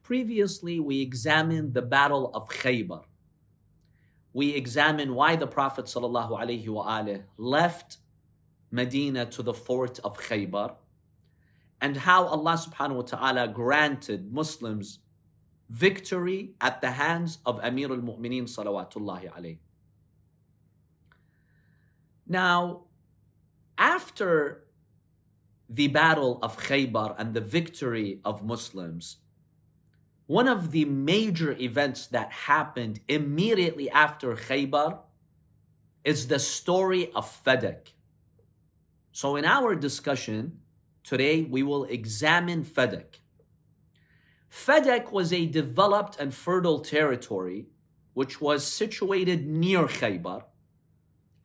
Previously, we examined the Battle of Khaybar. We examined why the Prophet ﷺ left Medina to the fort of Khaybar, and how Allah subhanahu wa ta'ala granted Muslims victory at the hands of Amir al-Mu'mineen salawatullahi alayhi. Now, after the Battle of Khaybar and the victory of Muslims, one of the major events that happened immediately after Khaybar is the story of Fadak. So in our discussion today, we will examine Fadak. Fadak was a developed and fertile territory which was situated near Khaybar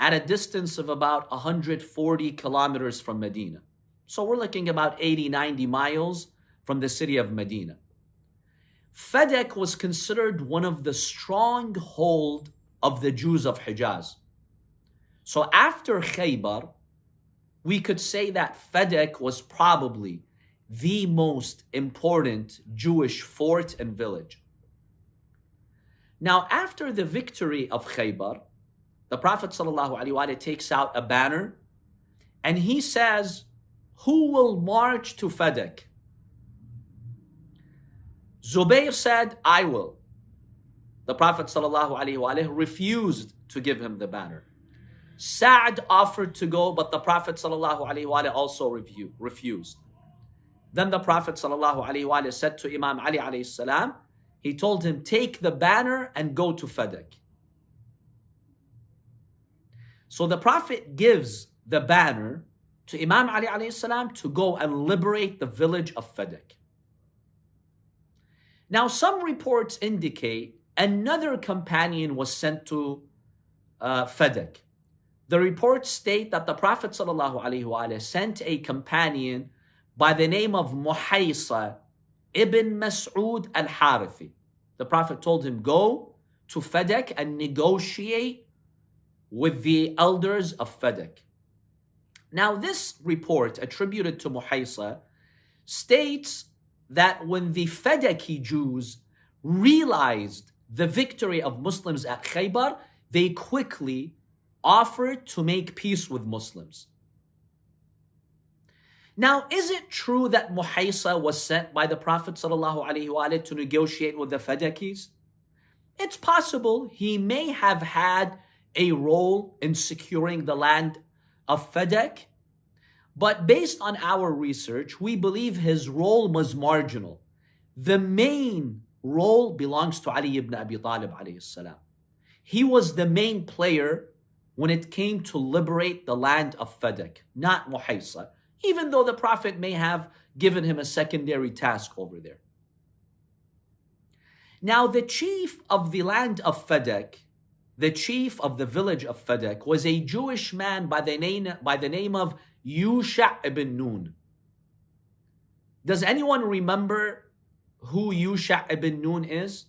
at a distance of about 140 kilometers from Medina. So we're looking about 80, 90 miles from the city of Medina. Fadak was considered one of the stronghold of the Jews of Hijaz. So after Khaybar, we could say that Fadak was probably the most important Jewish fort and village. Now, after the victory of Khaybar, the Prophet ﷺ takes out a banner and he says, "Who will march to Fadak?" Zubayr said, "I will." The Prophet ﷺ refused to give him the banner. Sa'd offered to go, but the Prophet ﷺ also refused. Then the Prophet ﷺ said to Imam Ali alayhi salam, he told him, "Take the banner and go to Fadak." So the Prophet gives the banner to Imam Ali alayhi salam to go and liberate the village of Fadak. Now, some reports indicate another companion was sent to Fadak. The reports state that the Prophet ﷺ sent a companion by the name of Muhaysa ibn Mas'ud al-Harithi. The Prophet told him, "Go to Fadak and negotiate with the elders of Fadak." Now, this report attributed to Muhaysa states that when the Fadaki Jews realized the victory of Muslims at Khaybar, they quickly offered to make peace with Muslims. Now, is it true that Muhaysa was sent by the Prophet ﷺ to negotiate with the Fadakis? It's possible he may have had a role in securing the land of Fadak, but based on our research, we believe his role was marginal. The main role belongs to Ali ibn Abi Talib alayhi salam. He was the main player when it came to liberate the land of Fadak, not Muhaysa, even though the Prophet may have given him a secondary task over there. Now, the chief of the land of Fadak, the chief of the village of Fadak, was a Jewish man by the name of Yusha ibn Nun. Does anyone remember who Yusha ibn Nun is?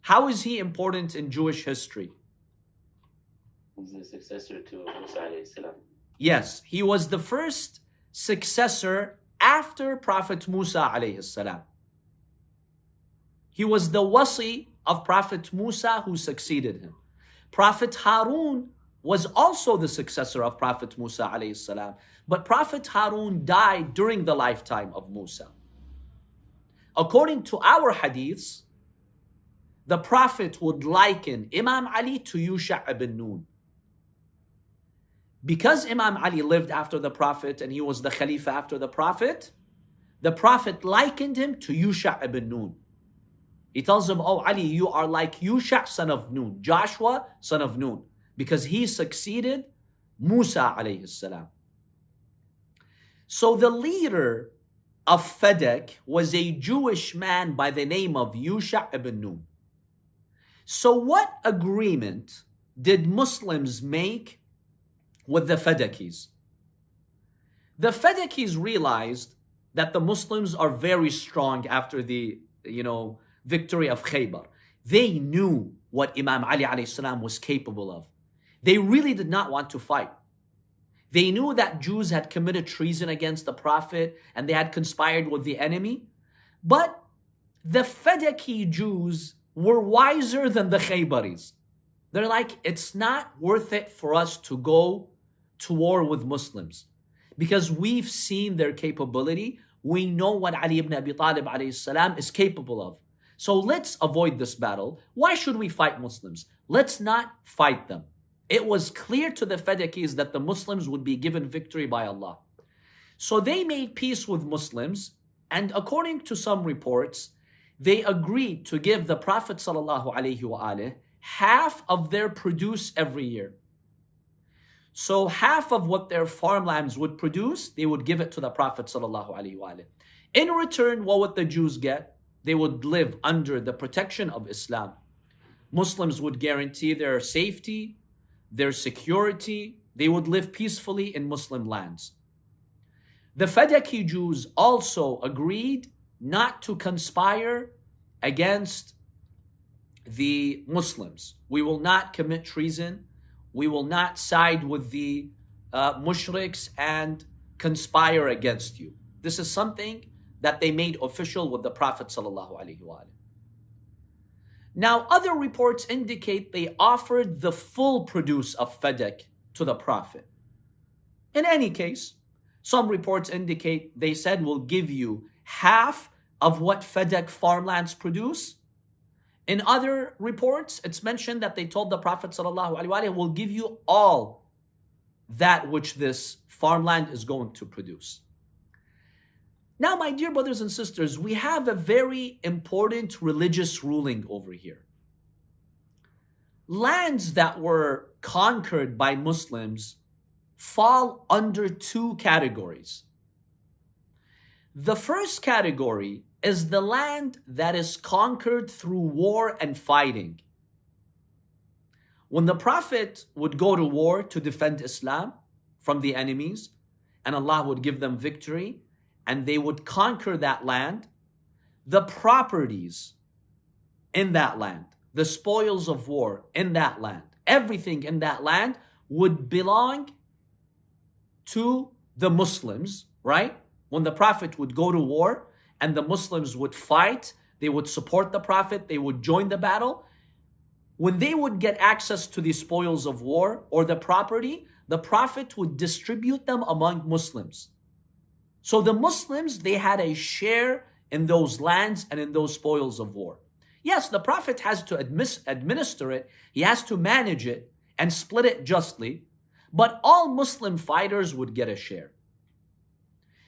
How is he important in Jewish history? He's the successor to Musa alayhi salam. Yes, he was the first successor after Prophet Musa alayhi salam. He was the wasi of Prophet Musa who succeeded him. Prophet Harun was also the successor of Prophet Musa alayhi salam, but Prophet Harun died during the lifetime of Musa. According to our hadiths, the Prophet would liken Imam Ali to Yusha ibn Nun. Because Imam Ali lived after the Prophet and he was the Khalifa after the Prophet likened him to Yusha ibn Nun. He tells him, "Oh Ali, you are like Yusha son of Nun, Joshua son of Nun, because he succeeded Musa alayhi salam." So the leader of Fadak was a Jewish man by the name of Yusha ibn Nun. So what agreement did Muslims make with the Fadakis? The Fadakis realized that the Muslims are very strong after the victory of Khaybar. They knew what Imam Ali alayhi salam was capable of. They really did not want to fight. They knew that Jews had committed treason against the Prophet and they had conspired with the enemy. But The Fadaki Jews were wiser than the Khaybaris. They're like, it's not worth it for us to go to war with Muslims because we've seen their capability. We know what Ali ibn Abi Talib alayhi salam is capable of. So let's avoid this battle. Why should we fight Muslims? Let's not fight them. It was clear to the Fadakis that the Muslims would be given victory by Allah. So they made peace with Muslims, and according to some reports, they agreed to give the Prophet ﷺ half of their produce every year. So half of what their farmlands would produce, they would give it to the Prophet ﷺ. In return, what would the Jews get? They would live under the protection of Islam. Muslims would guarantee their safety, their security. They would live peacefully in Muslim lands. The Fadaki Jews also agreed not to conspire against the Muslims. We will not commit treason. We will not side with the mushriks and conspire against you. This is something that they made official with the Prophet ﷺ. Now, other reports indicate they offered the full produce of Fadak to the Prophet. In any case, some reports indicate they said, we'll give you half of what Fadak farmlands produce. In other reports, it's mentioned that they told the Prophet ﷺ, we'll give you all that which this farmland is going to produce. Now, my dear brothers and sisters, we have a very important religious ruling over here. Lands that were conquered by Muslims fall under two categories. The first category is the land that is conquered through war and fighting. When the Prophet would go to war to defend Islam from the enemies, and Allah would give them victory, and they would conquer that land, the properties in that land, the spoils of war in that land, everything in that land would belong to the Muslims, right? When the Prophet would go to war and the Muslims would fight, they would support the Prophet, they would join the battle. When they would get access to the spoils of war or the property, the Prophet would distribute them among Muslims. So the Muslims, they had a share in those lands and in those spoils of war. Yes, the Prophet has to administer it, he has to manage it and split it justly, but all Muslim fighters would get a share.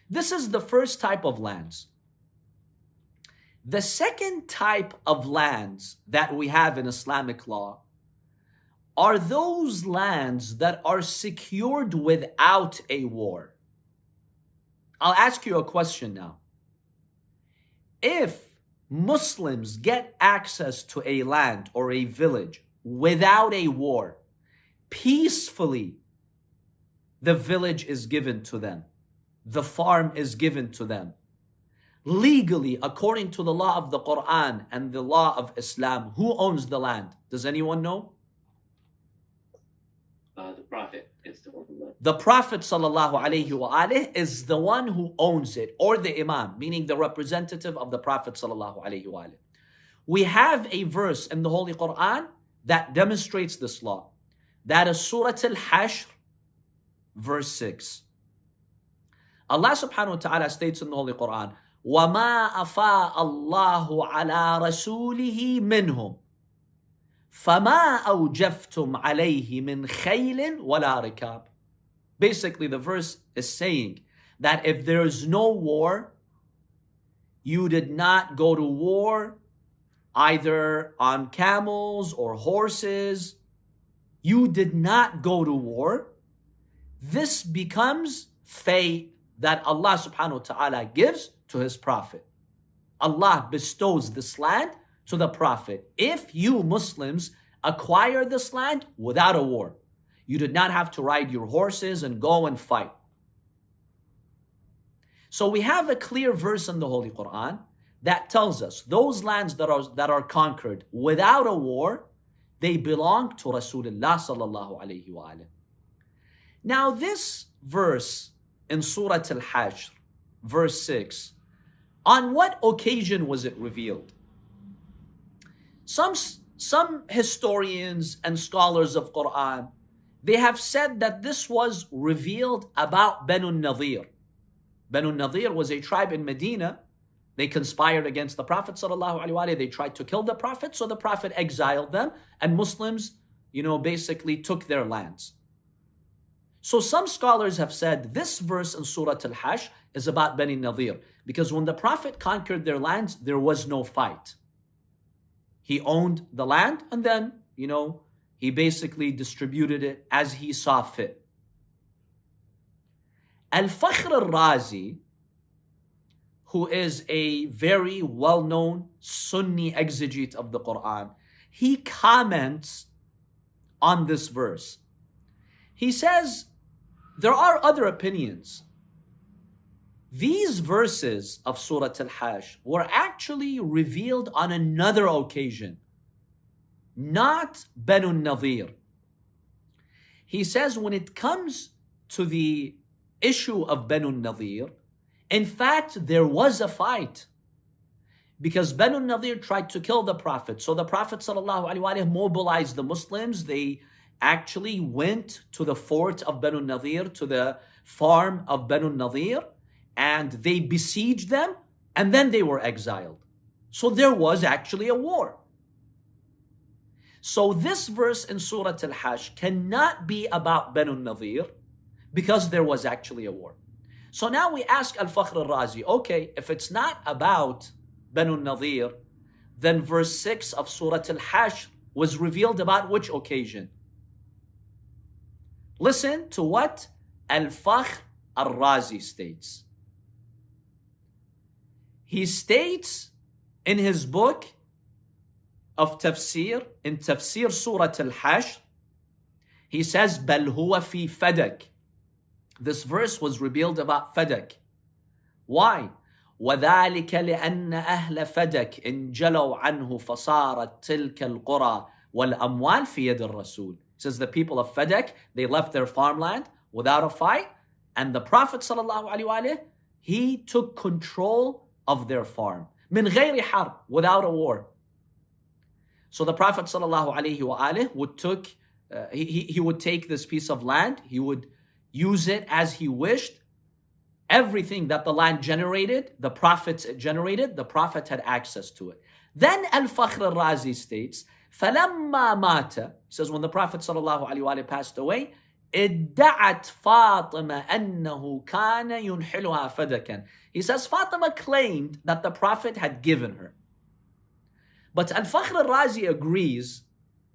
This is the first type of lands. The second type of lands that we have in Islamic law are those lands that are secured without a war. I'll ask you a question now. If Muslims get access to a land or a village without a war, peacefully, the village is given to them. The farm is given to them. Legally, according to the law of the Quran and the law of Islam, who owns the land? Does anyone know? The Prophet is the one who The Prophet ﷺ is the one who owns it, or the Imam, meaning the representative of the Prophet ﷺ. We have a verse in the Holy Quran that demonstrates this law. That is Surah Al-Hashr, verse 6. Allah subhanahu wa ta'ala states in the Holy Quran, وَمَا أَفَاءَ اللَّهُ عَلَى رَسُولِهِ مِنْهُمْ فَمَا أَوْجَفْتُمْ عَلَيْهِ مِنْ خَيْلٍ وَلَا رِكَابٍ. Basically, the verse is saying that if there is no war, you did not go to war either on camels or horses. You did not go to war. This becomes fay that Allah subhanahu wa ta'ala gives to his Prophet. Allah bestows this land to the Prophet. If you Muslims acquire this land without a war, you did not have to ride your horses and go and fight. So we have a clear verse in the Holy Quran that tells us those lands that are conquered without a war, they belong to Rasulullah sallallahu alayhi wa alayhi. Now this verse in Surah Al-Hashr, verse 6, On what occasion was it revealed? Some historians and scholars of Quran, they have said that this was revealed about Banu Nadir. Banu Nadir was a tribe in Medina. They conspired against the Prophet ﷺ. They tried to kill the Prophet, so the Prophet exiled them, and Muslims, basically took their lands. So some scholars have said this verse in Surah Al-Hajj is about Bani Nadir, because when the Prophet conquered their lands, there was no fight. He owned the land, and then, he basically distributed it as he saw fit. Al-Fakhr al-Razi, who is a very well-known Sunni exegete of the Quran, he comments on this verse. He says, there are other opinions. These verses of Surah Al-Hajj were actually revealed on another occasion, not Banu Nadir. He says when it comes to the issue of Banu Nadir, in fact, there was a fight because Banu Nadir tried to kill the Prophet. So the Prophet ﷺ mobilized the Muslims. They actually went to the fort of Banu Nadir, to the farm of Banu Nadir, and they besieged them, and then they were exiled. So there was actually a war. So this verse in Surah Al-Hajj cannot be about Banu Nadir because there was actually a war. So now we ask Al-Fakhr al-Razi, okay, if it's not about Banu Nadir, then verse 6 of Surah Al-Hajj was revealed about which occasion? Listen to what Al-Fakhr al-Razi states. He states in his book of tafsir, in tafsir Surah Al-Hajj, he says, بَلْ هُوَ فِي Fadak. This verse was revealed about Fadak. Why? وَذَلِكَ لِأَنَّ أَهْلَ فَدَكْ انْجَلَوْا عَنْهُ فَصَارَتْ تِلْكَ الْقُرَى وَالْأَمْوَالِ فِي يَدِ الرَّسُولِ. It says the people of Fadak, they left their farmland without a fight, and the Prophet ﷺ, he took control of their farm. مِنْ غَيْرِ حَرْب, without a war. So the Prophet ﷺ would take this piece of land, he would use it as he wished. Everything that the land generated, the Prophet generated, the Prophet had access to it. Then Al-Fakhr al-Razi states, فَلَمَّا مَاتَ, says when the Prophet ﷺ passed away, ادعت فاطمة أنه كان ينحلها فدكا. He says Fatima claimed that the Prophet had given her. But Al-Fakhr al-Razi agrees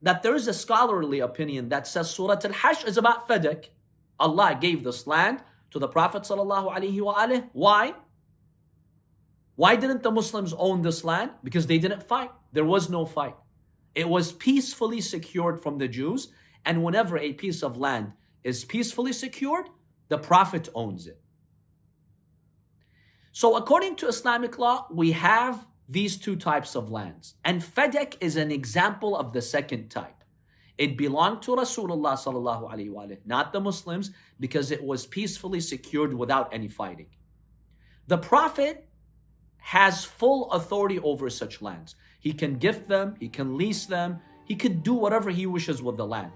that there is a scholarly opinion that says Surah Al-Hajj is about Fadak. Allah gave this land to the Prophet ﷺ. Why? Why didn't the Muslims own this land? Because they didn't fight. There was no fight. It was peacefully secured from the Jews, and whenever a piece of land is peacefully secured, the Prophet owns it. So according to Islamic law, we have these two types of lands, and Fadak is an example of the second type. It belonged to Rasulullah sallallahu alaihi wasallam, not the Muslims, because it was peacefully secured without any fighting. The Prophet has full authority over such lands. He can gift them, he can lease them, he could do whatever he wishes with the land.